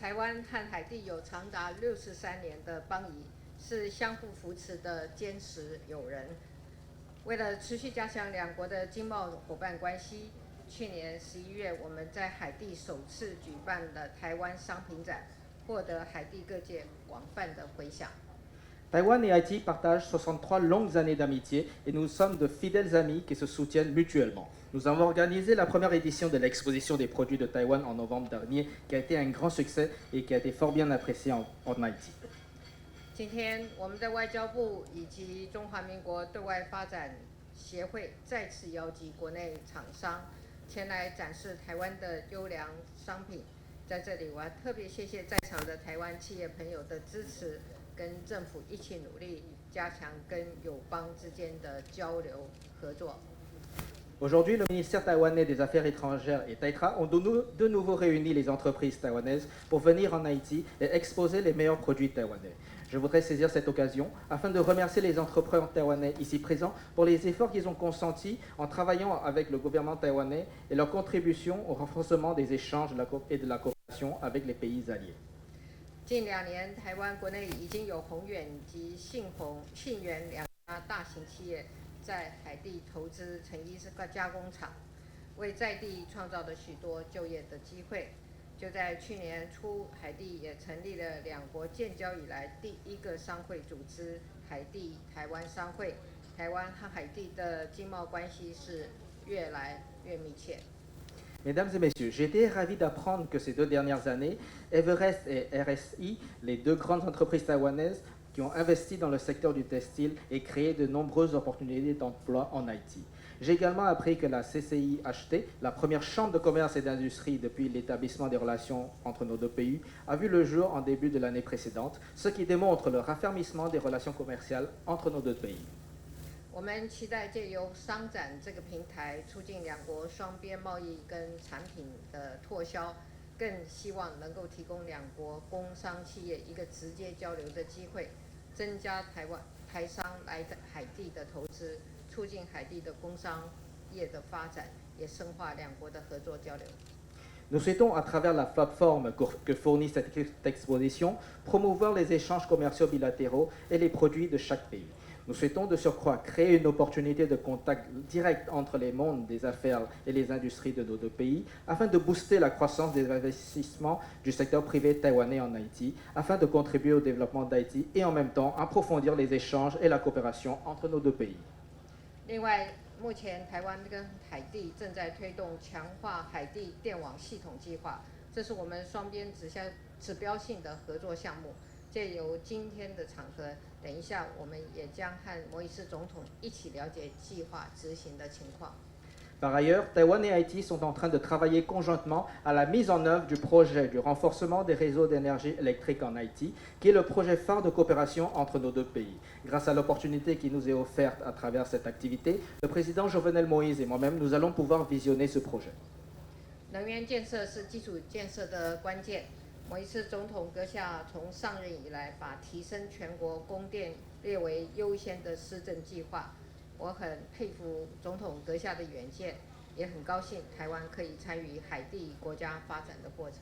台湾和海地有长达63年的邦谊，是相互扶持的坚实友人。为了持续加强两国的经贸伙伴关系，去年11月，我们在海地首次举办了台湾商品展，获得海地各界广泛的回响。Taïwan et Haïti partagent 63 longues années d'amitié et nous sommes de fidèles amis qui se soutiennent mutuellement. Nous avons organisé la première édition de l'exposition des produits de Taïwan en novembre dernier, qui a été un grand succès et qui a été fort bien apprécié en Haïti. 今天，我们的外交部以及中华民国对外发展协会再次邀集国内厂商前来展示台湾的优良商品。在这里，我要特别谢谢在场的台湾企业朋友的支持，跟政府一起努力，加强跟友邦之间的交流合作。Aujourd'hui, le ministère taïwanais des Affaires étrangères et Taïtra ont de nouveau réuni les entreprises taïwanaises pour venir en Haïti et exposer les meilleurs produits taïwanais. Je voudrais saisir cette occasion afin de remercier les entrepreneurs taïwanais ici présents pour les efforts qu'ils ont consentis en travaillant avec le gouvernement taïwanais et leur contribution au renforcement des échanges et de la coopération avec les pays alliés. 近2年，台湾国内已经有宏远及信源两家大型企业在海地投资成衣加工厂，为在地创造了许多就业的机会。就在去年初，海地也成立了两国建交以来第一个商会组织——海地台湾商会。台湾和海地的经贸关系是越来越密切。Mesdames et messieurs, j'ai été ravi d'apprendre que ces 2 dernières années, Everest et RSI, les 2 grandes entreprises taïwanaises qui ont investi dans le secteur du textile et créé de nombreuses opportunités d'emploi en Haïti. J'ai également appris que la CCIHT, la première chambre de commerce et d'industrie depuis l'établissement des relations entre nos 2 pays, a vu le jour en début de l'année précédente, ce qui démontre le raffermissement des relations commerciales entre nos 2 pays. 我们期待借由商展这个平台，促进两国双边贸易跟产品的拓销，更希望能够提供两国工商企业一个直接交流的机会，增加台商来海地的投资，促进海地的工商业的发展，也深化两国的合作交流。Nous souhaitons, à travers la plateforme que fournit cette exposition, promouvoir les échanges commerciaux bilatéraux et les produits de chaque pays. Nous souhaitons de surcroît créer une opportunité de contact direct entre les mondes des affaires et les industries de nos 2 pays, afin de booster la croissance des investissements du secteur privé taïwanais en Haïti, afin de contribuer au développement d'Haïti et en même temps approfondir les échanges et la coopération entre nos 2 pays. 另外，目前台湾跟海地正在推动强化海地电网系统计划，这是我们双边指标性的合作项目。借由今天的场合，等一下我们也将和摩伊斯总统一起了解计划执行的情况。Par ailleurs, Taïwan et Haïti sont en train de travailler conjointement à la mise en œuvre du projet du renforcement des réseaux d'énergie électrique en Haïti, qui est le projet phare de coopération entre nos 2 pays. Grâce à l'opportunité qui nous est offerte à travers cette activité, le président Jovenel Moïse et moi-même, nous allons pouvoir visionner ce projet. 能源建设是基础建设的关键。摩伊斯总统阁下从上任以来，把提升全国供电列为优先的施政计划。我很佩服总统阁下的远见，也很高兴台湾可以参与海地国家发展的过程。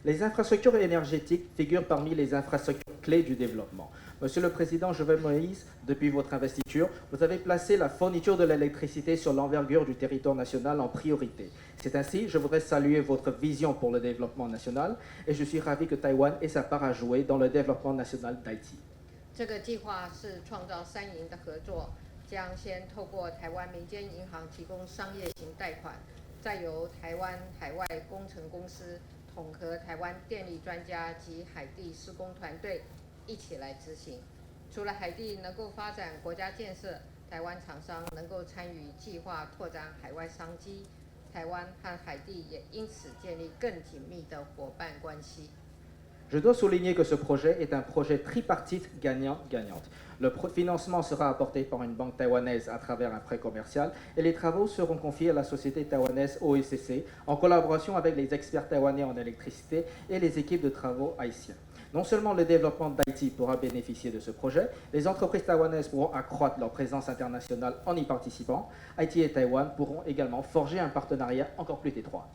Les infrastructures énergétiques figurent parmi les infrastructures clés du développement. Monsieur le Président Jovenel Moïse, depuis votre investiture, vous avez placé la fourniture de l'électricité sur l'envergure du territoire national en priorité. C'est ainsi, je voudrais saluer votre vision pour le développement national et je suis ravi que Taïwan ait sa part à jouer dans le développement national d'Haïti. 这个计划是创造3赢的合作，将先透过台湾民间银行提供商业型贷款，再由台湾海外工程公司统合台湾电力专家及海地施工团队一起来执行。除了海地能够发展国家建设，台湾厂商能够参与计划拓展海外商机，台湾和海地也因此建立更紧密的伙伴关系。Je dois souligner que ce projet est un projet tripartite gagnant-gagnante. Le financement sera apporté par une banque taïwanaise à travers un prêt commercial et les travaux seront confiés à la société taïwanaise OECC en collaboration avec les experts taïwanais en électricité et les équipes de travaux haïtiens. Non seulement le développement d'Haïti pourra bénéficier de ce projet, les entreprises taïwanaises pourront accroître leur présence internationale en y participant. Haïti et Taïwan pourront également forger un partenariat encore plus étroit.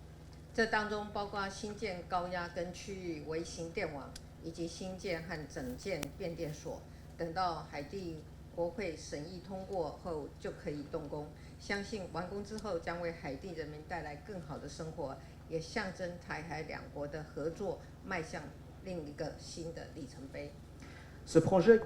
这当中包括新建高压跟区域微型电网，以及新建和整建变电所。等到海地国会审议通过后就可以动工，相信完工之后将为海地人民带来更好的生活，也象征台海两国的合作迈向另一个新的里程碑。Ce projet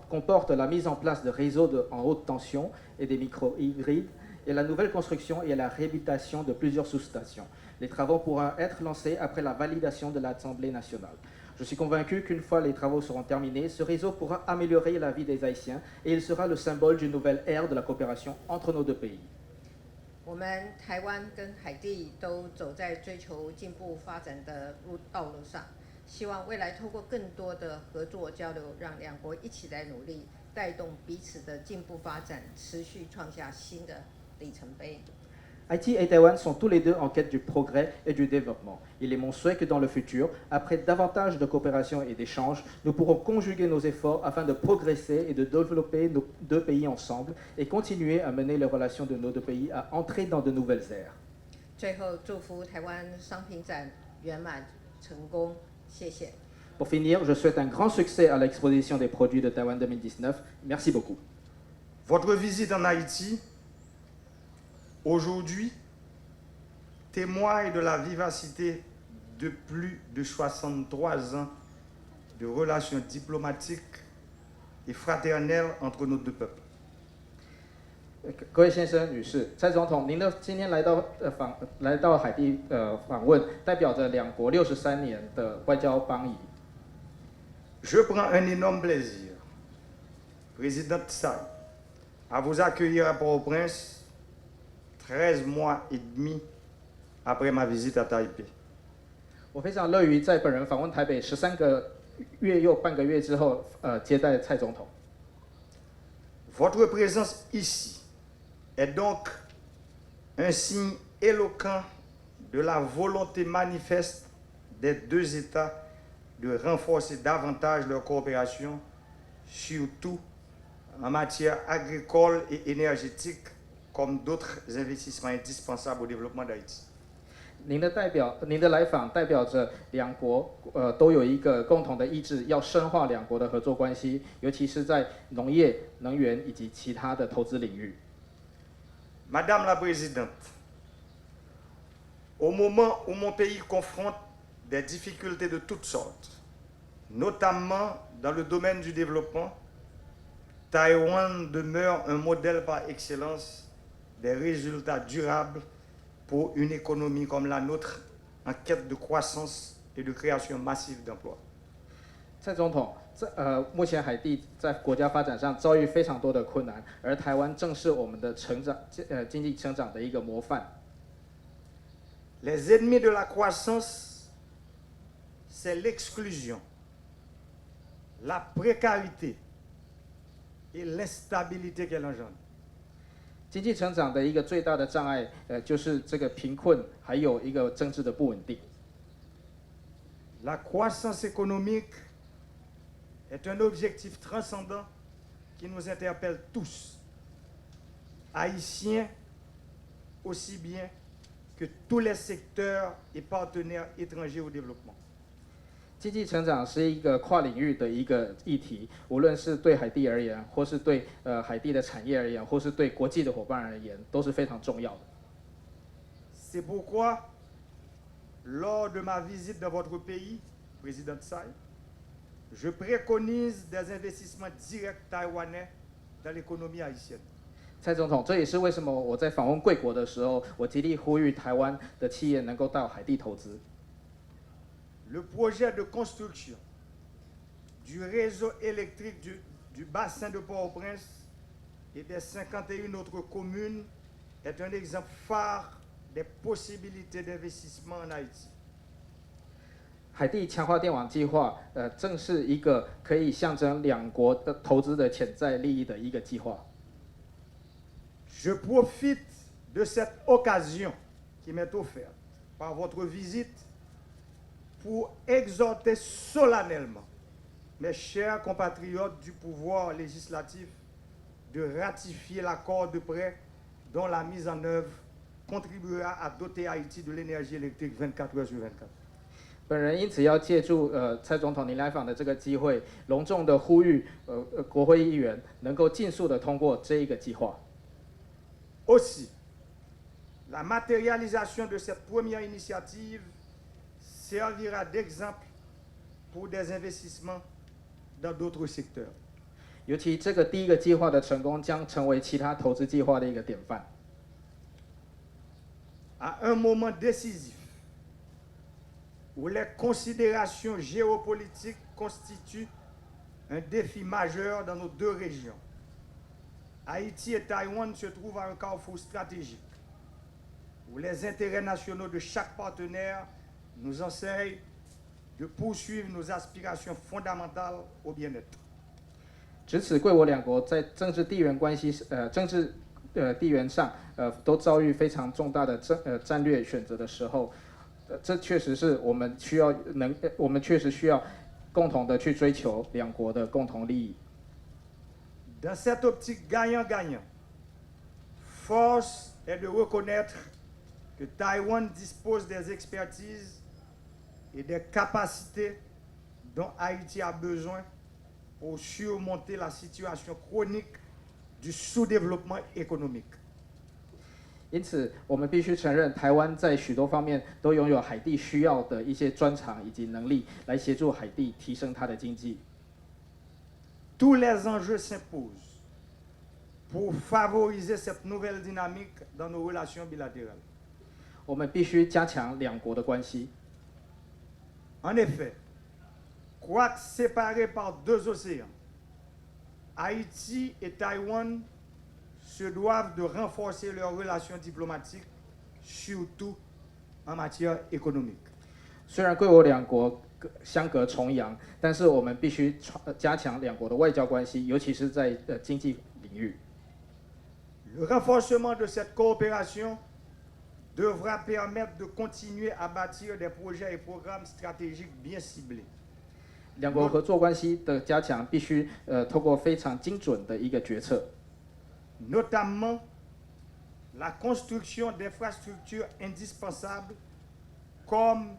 comporte la mise en place de réseaux en haute tension et des micro-hybrides, et la nouvelle construction et la réhabilitation de plusieurs sous-stations. Les travaux pourront être lancés après la validation de l'Assemblée nationale. Je suis convaincu qu'une fois les travaux seront terminés, ce réseau pourra améliorer la vie des Haïtiens et il sera le symbole d'une nouvelle ère de la coopération entre nos deux pays. 我们台湾跟海地都走在追求进步发展的道路上，希望未来透过更多的合作交流，让两国一起来努力，带动彼此的进步发展，持续创下新的里程碑。Haïti et Taïwan sont tous les deux en quête du progrès et du développement. Il est mon souhait que dans le futur, après davantage de coopération et d'échanges, nous pourrons conjuguer nos efforts afin de progresser et de développer nos deux pays ensemble et continuer à mener les relations de nos deux pays à entrer dans de nouvelles ères. 最后，祝福台湾商品展圆满成功，谢谢。Pour finir, je souhaite un grand succès à l'exposition des produits de Taïwan 2019. Merci beaucoup. Votre visite en Haïti aujourd'hui témoigne de la vivacité de plus de 63 ans de relations diplomatiques et fraternelles entre nos deux peuples. 各位先生、女士，蔡总统，您的今天来到海地访问，代表着两国63年的外交邦谊。Je prends un énorme plaisir, Président Tsai, à vous accueillir à Port-au-Prince 13 mois et demi après ma visite à Taipei. 我非常乐于在本人访问台北13个月又半个月之后，接待蔡总统。Votre présence ici est donc un signe éloquent de la volonté manifeste des deux États de renforcer davantage leur coopération, surtout en matière agricole et énergétique, comme d'autres investissements indispensables au développement d'Haïti. 您的来访代表着两国都有一个共同的意志，要深化两国的合作关系，尤其是在农业、能源以及其他的投资领域。Madame la Présidente, au moment où mon pays confronte des difficultés de toutes sortes, notamment dans le domaine du développement, Taïwan demeure un modèle par excellence des résultats durables pour une économie comme la nôtre en quête de croissance et de création massive d'emplois. 蔡总统，目前海地在国家发展上遭遇非常多的困难，而台湾正是我们的经济成长的一个模范。Les ennemis de la croissance, c'est l'exclusion, la précarité et l'instabilité qu'elle engendre. 经济成长的一个最大的障碍，就是这个贫困，还有一个政治的不稳定。La croissance économique est un objectif transcendant qui nous interpelle tous, Haïtiens aussi bien que tous les secteurs et partenaires étrangers au développement. 经济成长是一个跨领域的一个议题，无论是对海地而言，或是对海地的产业而言，或是对国际的伙伴而言，都是非常重要的。C'est pourquoi, lors de ma visite dans votre pays, Président Tsai, je préconise des investissements directs taïwanais dans l'économie haïtienne. 蔡总统，这也是为什么我在访问贵国的时候，我极力呼吁台湾的企业能够到海地投资。Le projet de construction du réseau électrique du bassin de Port-au-Prince et des 51 autres communes est un exemple phare des possibilités d'investissement en Haïti. 海地强化电网计划，正是一个可以象征两国的投资的潜在利益的一个计划。Je profite de cette occasion qui m'est offerte par votre visite pour exhorter solennellement mes chers compatriotes du pouvoir législatif de ratifier l'accord de prêt dont la mise en œuvre contribuera à doter Haïti de l'énergie électrique 24 heures sur 24. 本人因此要借助蔡总统您来访的这个机会，隆重的呼吁国会议员能够尽速的通过这一个计划。Aussi, la matérialisation de cette première initiative servira d'exemple pour des investissements dans d'autres secteurs. 尤其这个第一个计划的成功，将成为其他投资计划的一个典范。À un moment décisif, où les considérations géopolitiques constituent un défi majeur dans nos deux régions. Haïti et Taïwan se trouvent à un carrefour stratégique, où les intérêts nationaux de chaque partenaire nous enseignent de poursuivre nos aspirations fondamentales au bien-être. 值此，贵我两国在政治地缘关系地缘上都遭遇非常重大的战略选择的时候。这确实是我们确实需要共同的去追求两国的共同利益。Dans cette optique gagnant-gagnant, force est de reconnaître que Taïwan dispose des expertises et des capacités dont Haïti a besoin pour surmonter la situation chronique du sous-développement économique. 因此，我们必须承认，台湾在许多方面都拥有海地需要的一些专长以及能力，来协助海地提升它的经济。Tous les enjeux s'imposent pour favoriser cette nouvelle dynamique dans nos relations bilatérales. 我们必须加强两国的关系。En effet, quoique séparés par deux océans, Haïti et Taïwan se doivent de renforcer leurs relations diplomatiques, surtout en matière économique. 虽然贵我两国相隔重洋，但是我们必须加强两国的外交关系，尤其是在经济领域。Le renforcement de cette coopération devra permettre de continuer à bâtir des projets et programmes stratégiques bien ciblés. 两国合作关系的加强必须透过非常精准的一个决策。Notamment la construction d'infrastructures indispensables comme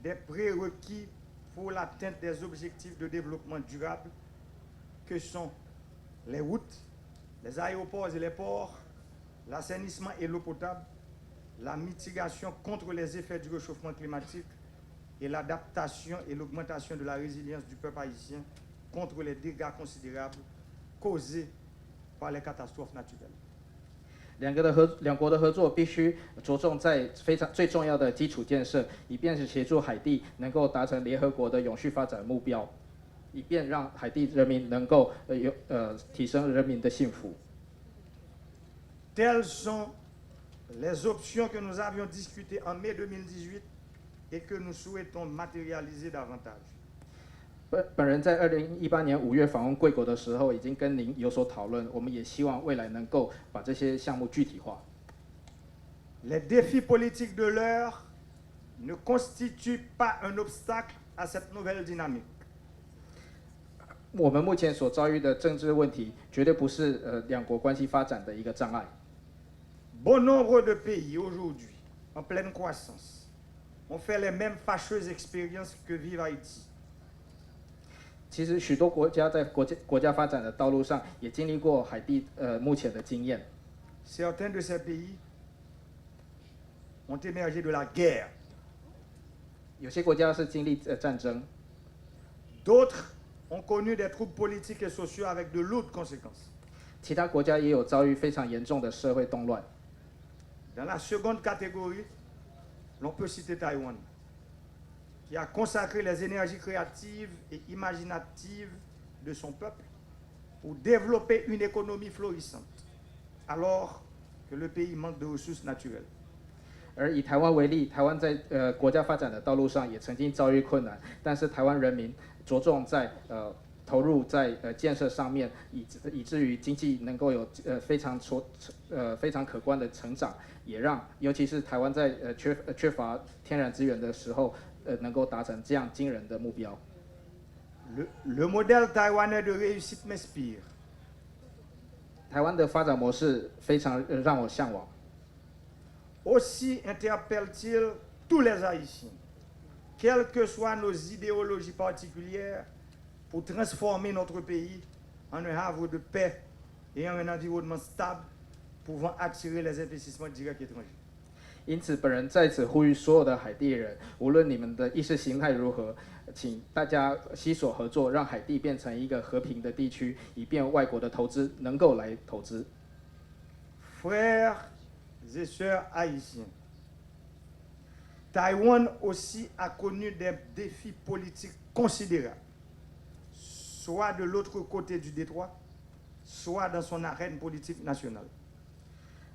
des prérequis pour l'atteinte des objectifs de développement durable que sont les routes, les aéroports et les ports, l'assainissement et l'eau potable, la mitigation contre les effets du réchauffement climatique et l'adaptation et l'augmentation de la résilience du peuple haïtien contre les dégâts considérables causés par les catastrophes naturelles. 两国的合作必须着重在最重要的基础建设，以便是协助海地能够达成联合国的永续发展目标，以便让海地人民能够提升人民的幸福。Telles sont les options que nous avions discutées en mai 2018 et que nous souhaitons matérialiser davantage. 本人在2018年5月访问贵国的时候，已经跟您有所讨论，我们也希望未来能够把这些项目具体化。Les défis politiques de l'heure ne constituent pas un obstacle à cette nouvelle dynamique. 我们目前所遭遇的政治问题，绝对不是两国关系发展的一个障碍。Bon nombre de pays aujourd'hui, en pleine croissance, ont fait les mêmes fâcheuses expériences que vive Haïti. 其实许多国家在国家发展的道路上，也经历过海地目前的经验。Certains de ces pays ont émergé de la guerre. 有些国家是经历战争， D'autres ont connu des troubles politiques et sociaux avec de lourdes conséquences. 其他国家也有遭遇非常严重的社会动乱。Dans la seconde catégorie, l'on peut citer Taïwan, qui a consacré les énergies créatives et imaginatives de son peuple pour développer une économie florissante, alors que le pays manque de ressources naturelles. 而以台湾为例，台湾在国家发展的道路上也曾经遭遇困难，但是台湾人民着重在投入在建设上面，以至于经济能够有非常可观的成长，也让尤其是台湾在缺乏天然资源的时候，能够达成这样惊人的目标。Le modèle taïwanais de réussite m'inspire. 台湾的发展模式非常让我向往。aussi interpelle-t-il tous les Haïtiens, quelles que soient nos idéologies particulières, pour transformer notre pays en un havre de paix et en un environnement stable pouvant attirer les investissements directs étrangers. 因此，本人在此呼吁所有的海地人，无论你们的意识形态如何，请大家携手合作，让海地变成一个和平的地区，以便外国的投资能够来投资。Frères et sœurs haïtiens, Taïwan aussi a connu des défis politiques considérables, soit de l'autre côté du détroit, soit dans son arène politique nationale.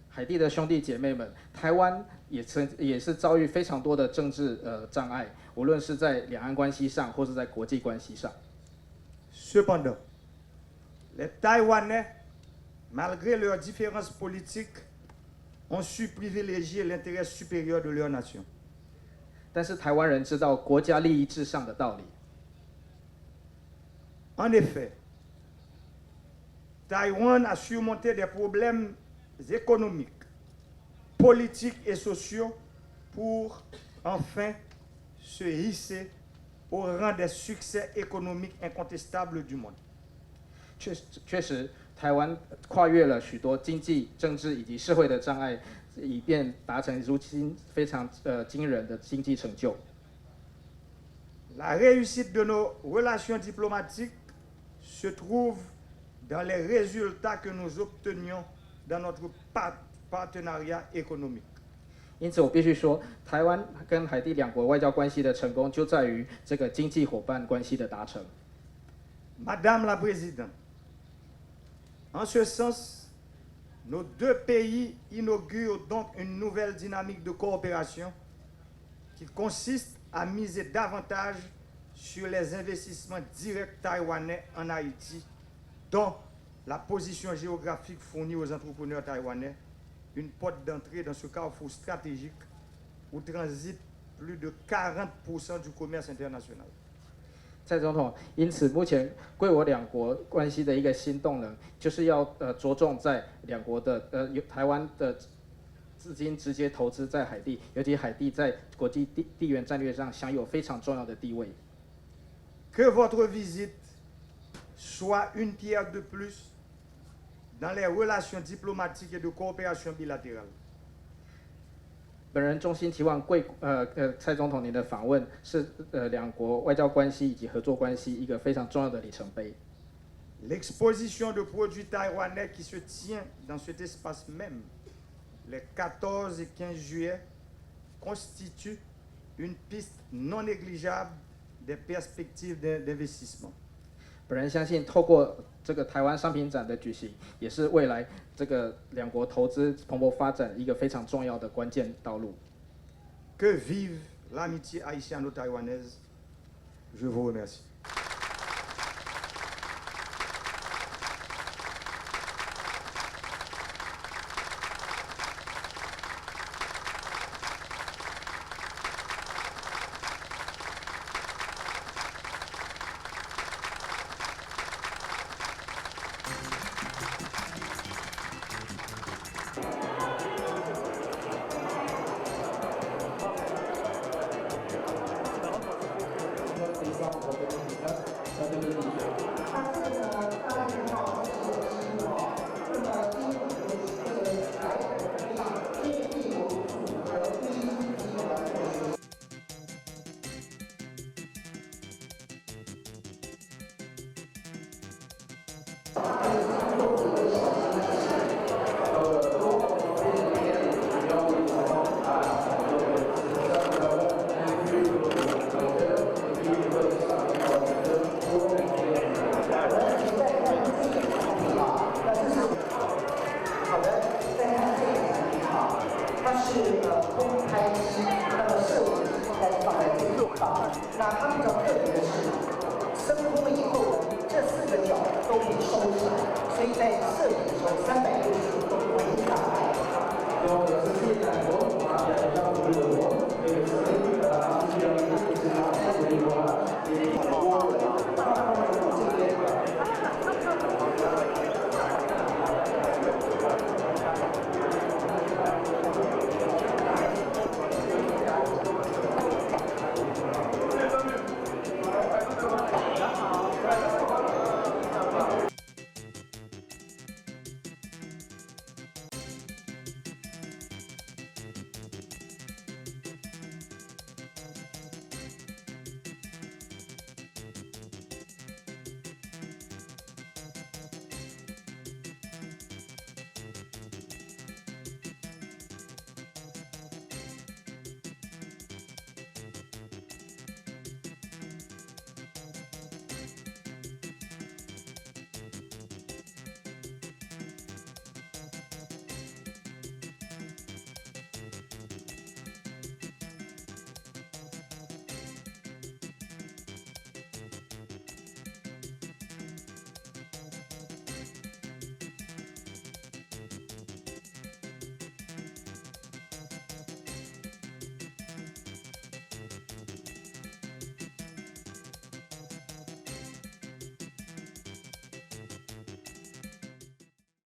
海地的兄弟姐妹们，台湾也是遭遇非常多的政治障碍，无论是在两岸关系上，或是在国际关系上。Cependant, les Taïwanais, malgré leurs différences politiques, ont su privilégier l'intérêt supérieur de leur nation. 但是台湾人知道国家利益至上的道理。En effet, Taïwan a surmonté des problèmes économiques, politiques et sociaux pour enfin se hisser au rang des succès économiques incontestables du monde. 确实，台湾跨越了许多经济、政治以及社会的障碍，以便达成如今非常惊人的经济成就。La réussite de nos relations diplomatiques se trouve dans les résultats que nous obtenions dans notre partenariat économique. 因此，我必须说，台湾跟海地两国外交关系的成功，就在于这个经济伙伴关系的达成。Madame la Présidente, en ce sens, nos deux pays inaugurent donc une nouvelle dynamique de coopération qui consiste à miser davantage sur les investissements directs taïwanais en Haïti, dont la position géographique fournit aux entrepreneurs taïwanais une porte d'entrée dans ce carrefour stratégique où transite plus de 40% du commerce international. 蔡总统，因此目前贵我两国关系的一个新动能，就是要着重在两国的台湾的资金直接投资在海地，尤其海地在国际地缘战略上享有非常重要的地位。Que votre visite soit une pierre de plus dans les relations diplomatiques et de coopération bilatérale. 本人衷心期望蔡总统您的访问是两国外交关系以及合作关系一个非常重要的里程碑。L'exposition de produits taïwanais qui se tient dans cet espace même les 14 et 15 juillet constitue une piste non négligeable des perspectives d'investissement. 本人相信，透过这个台湾商品展的举行，也是未来这个两国投资蓬勃发展一个非常重要的关键道路。Que vive l'amitié haïtiano-taïwanaise. Je vous remercie. Thank you.